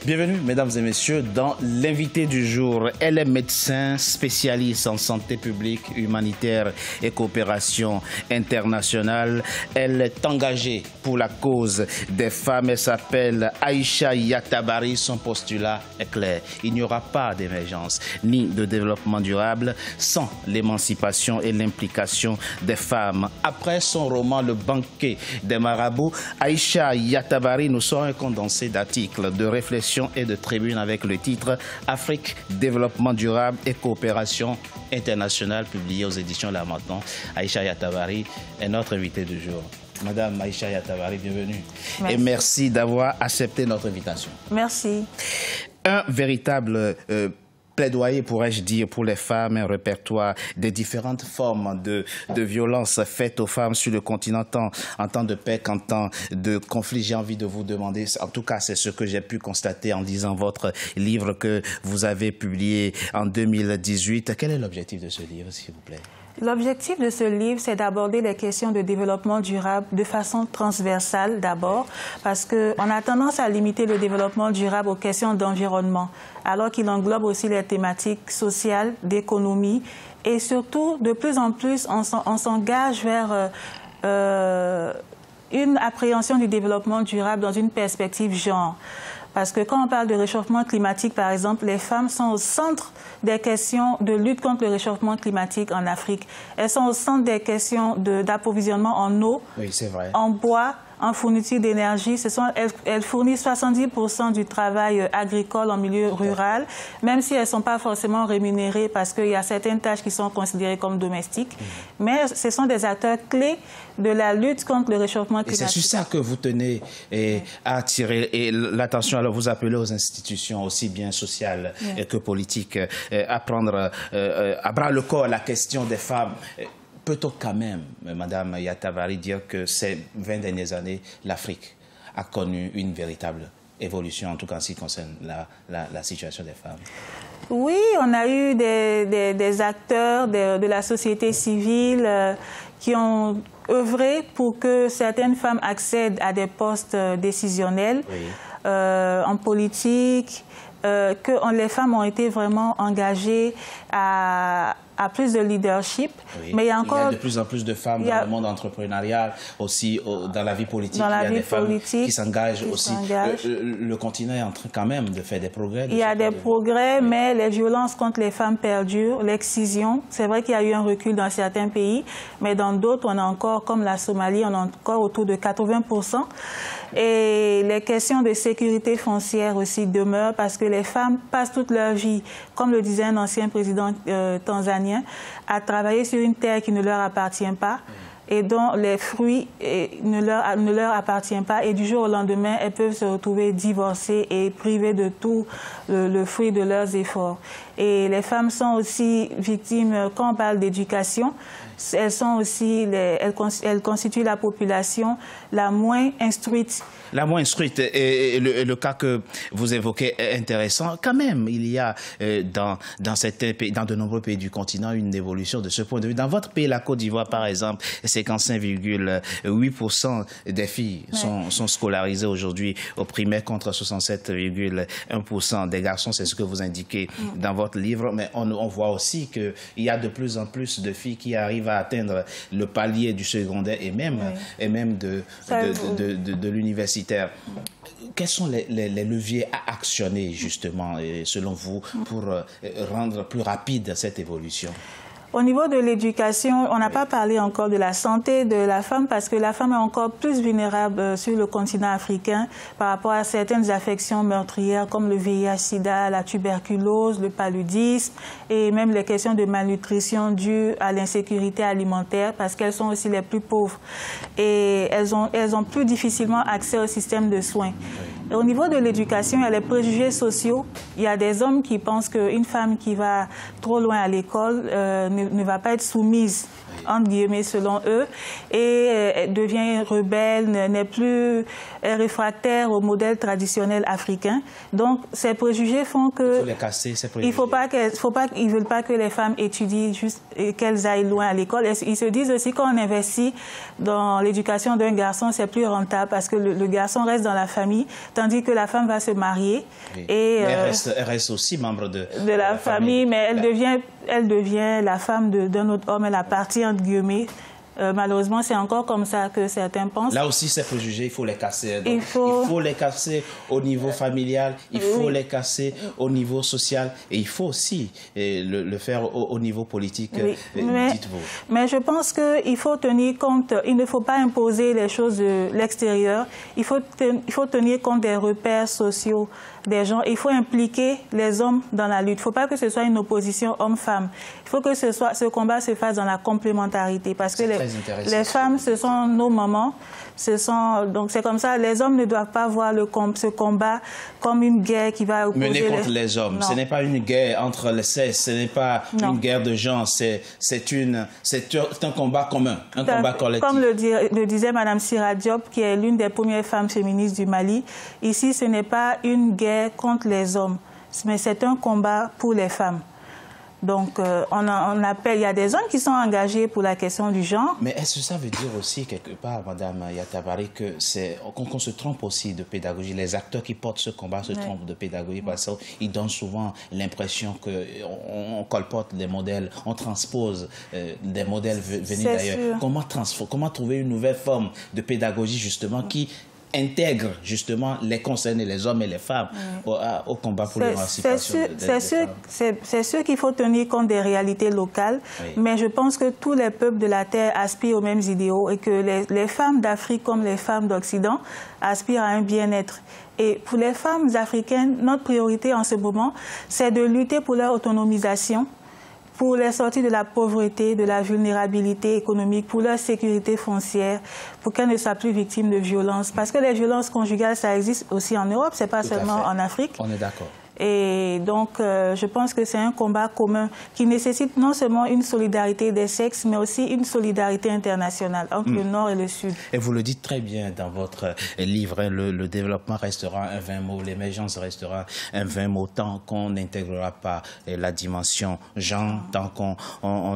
Bienvenue, mesdames et messieurs, dans l'invité du jour. Elle est médecin spécialiste en santé publique, humanitaire et coopération internationale. Elle est engagée pour la cause des femmes. Elle s'appelle Aïcha Yatabari. Son postulat est clair. Il n'y aura pas d'émergence ni de développement durable sans l'émancipation et l'implication des femmes. Après son roman Le banquet des marabouts, Aïcha Yatabari nous sort un condensé d'articles, de réflexions et de tribunes avec le titre Afrique, développement durable et coopération internationale, publié aux éditions L'Harmattan. Aïcha Yatabari est notre invitée du jour. Madame Aïcha Yatabari, bienvenue. Merci. Et merci d'avoir accepté notre invitation. Merci. Un véritable plaidoyer, pourrais-je dire, pour les femmes, un répertoire des différentes formes de violences faites aux femmes sur le continent, tant en temps de paix qu'en temps de conflit. J'ai envie de vous demander, en tout cas c'est ce que j'ai pu constater en lisant votre livre que vous avez publié en 2018. Quel est l'objectif de ce livre, s'il vous plaît? L'objectif de ce livre, c'est d'aborder les questions de développement durable de façon transversale d'abord, parce qu'on a tendance à limiter le développement durable aux questions d'environnement, alors qu'il englobe aussi les thématiques sociales, d'économie, et surtout, de plus en plus, on s'engage vers une appréhension du développement durable dans une perspective genre. Parce que quand on parle de réchauffement climatique, par exemple, les femmes sont au centre des questions de lutte contre le réchauffement climatique en Afrique. Elles sont au centre des questions d'approvisionnement en eau, oui, c'est vrai, en bois, en fourniture d'énergie. Elles fournissent 70% du travail agricole en milieu rural, même si elles ne sont pas forcément rémunérées parce qu'il y a certaines tâches qui sont considérées comme domestiques. Mais ce sont des acteurs clés de la lutte contre le réchauffement climatique. Et c'est sur ça que vous tenez à attirer l'attention. Alors vous appelez aux institutions aussi bien sociales que politiques à prendre à bras le corps la question des femmes. Peut-on quand même, Madame Yatabari, dire que ces 20 dernières années, l'Afrique a connu une véritable évolution, en tout cas en ce qui concerne la situation des femmes? Oui, on a eu des acteurs de la société civile qui ont œuvré pour que certaines femmes accèdent à des postes décisionnels en politique, que les femmes ont été vraiment engagées à plus de leadership. Oui. Mais il y a encore de plus en plus de femmes dans le monde entrepreneurial, aussi dans la vie politique. Dans la il y a vie des femmes politique, qui s'engagent aussi. Le continent est en train quand même de faire des progrès. Il y a des progrès, mais les violences contre les femmes perdurent, l'excision. C'est vrai qu'il y a eu un recul dans certains pays, mais dans d'autres, on a encore, comme la Somalie, on a encore autour de 80%. Et les questions de sécurité foncière aussi demeurent parce que les femmes passent toute leur vie, comme le disait un ancien président tanzanien, à travailler sur une terre qui ne leur appartient pas et dont les fruits ne leur appartiennent pas. Et du jour au lendemain, elles peuvent se retrouver divorcées et privées de tout le fruit de leurs efforts. Et les femmes sont aussi victimes, quand on parle d'éducation, elles sont aussi, elles constituent la population la moins instruite. La moins instruite. Et le cas que vous évoquez est intéressant. Quand même, il y a dans de nombreux pays du continent une évolution de ce point de vue. Dans votre pays, la Côte d'Ivoire, par exemple, 55,8% des filles sont scolarisées aujourd'hui au primaire contre 67,1% des garçons. C'est ce que vous indiquez dans votre livre. Mais on voit aussi qu'il y a de plus en plus de filles qui arrivent à atteindre le palier du secondaire et même de l'université. Quels sont les leviers à actionner, justement, selon vous, pour rendre plus rapide cette évolution? Au niveau de l'éducation, on n'a pas parlé encore de la santé de la femme parce que la femme est encore plus vulnérable sur le continent africain par rapport à certaines affections meurtrières comme le VIH-Sida, la tuberculose, le paludisme et même les questions de malnutrition dues à l'insécurité alimentaire parce qu'elles sont aussi les plus pauvres et elles ont plus difficilement accès au système de soins. Et au niveau de l'éducation, il y a les préjugés sociaux. Il y a des hommes qui pensent qu'une femme qui va trop loin à l'école ne va pas être soumise entre guillemets, selon eux, et devient rebelle, n'est plus réfractaire au modèle traditionnel africain. Donc, ces préjugés font que... Il faut les casser, ces préjugés. Ils ne veulent pas que les femmes étudient juste et qu'elles aillent loin à l'école. Ils se disent aussi qu'on investit dans l'éducation d'un garçon, c'est plus rentable parce que le garçon reste dans la famille, tandis que la femme va se marier. Oui. Et, mais elle reste aussi membre de la famille, mais elle devient la femme d'un autre homme, elle appartient entre guillemets. Malheureusement, c'est encore comme ça que certains pensent. Là aussi, ces préjugés, il faut les casser. Donc, il faut les casser au niveau familial, il faut les casser au niveau social et il faut aussi le faire au niveau politique, dites-vous. Mais je pense qu'il faut tenir compte, il ne faut pas imposer les choses de l'extérieur, il faut tenir compte des repères sociaux des gens, il faut impliquer les hommes dans la lutte. Il ne faut pas que ce soit une opposition homme-femme. Il faut que ce combat se fasse dans la complémentarité parce que les femmes, ce sont nos mamans. Donc c'est comme ça, les hommes ne doivent pas voir ce combat comme une guerre qui va opposer... Mener contre les hommes. Ce n'est pas une guerre entre les sexes, ce n'est pas une guerre de genre, c'est un combat commun, un combat collectif. Comme le disait Mme Sira Diop, qui est l'une des premières femmes féministes du Mali, ici ce n'est pas une guerre contre les hommes, mais c'est un combat pour les femmes. Donc, il y a des hommes qui sont engagés pour la question du genre. Mais est-ce que ça veut dire aussi, quelque part, Mme Yatabari, qu'on se trompe aussi de pédagogie? Les acteurs qui portent ce combat se trompent de pédagogie parce qu'ils donnent souvent l'impression qu'on colporte des modèles, on transpose des modèles venus d'ailleurs. Comment trouver une nouvelle forme de pédagogie, justement, qui intègre justement les concernés, les hommes et les femmes, au combat pour l'émancipation des femmes. C'est sûr qu'il faut tenir compte des réalités locales, mais je pense que tous les peuples de la Terre aspirent aux mêmes idéaux et que les femmes d'Afrique comme les femmes d'Occident aspirent à un bien-être. Et pour les femmes africaines, notre priorité en ce moment, c'est de lutter pour leur autonomisation, pour les sortir de la pauvreté, de la vulnérabilité économique, pour leur sécurité foncière, pour qu'elles ne soient plus victimes de violences. Parce que les violences conjugales, ça existe aussi en Europe, ce n'est pas seulement en Afrique. On est d'accord. Et donc, je pense que c'est un combat commun qui nécessite non seulement une solidarité des sexes, mais aussi une solidarité internationale entre le Nord et le Sud. Et vous le dites très bien dans votre livre, hein, le développement restera un vain mot, l'émergence restera un vain mot tant qu'on n'intégrera pas la dimension genre, tant qu'on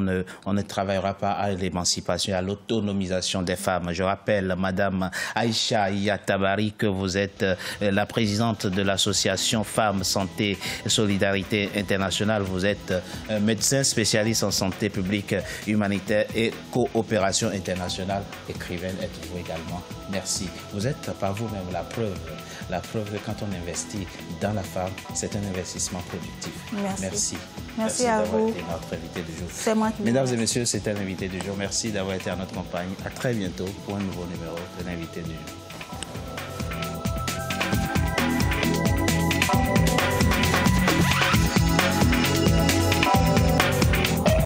ne travaillera pas à l'émancipation, à l'autonomisation des femmes. Je rappelle, Madame Aïcha Yatabari, que vous êtes la présidente de l'association Femmes Santé et Solidarité Internationale. Vous êtes médecin spécialiste en santé publique, humanitaire et coopération internationale. Écrivaine êtes-vous également. Merci. Vous êtes par vous-même la preuve que quand on investit dans la femme, c'est un investissement productif. Merci. Merci à vous. Été notre invité du jour. C'est moi qui Mesdames et messieurs, c'était l'invité du jour. Merci d'avoir été à notre compagnie. À très bientôt pour un nouveau numéro de l'invité du jour.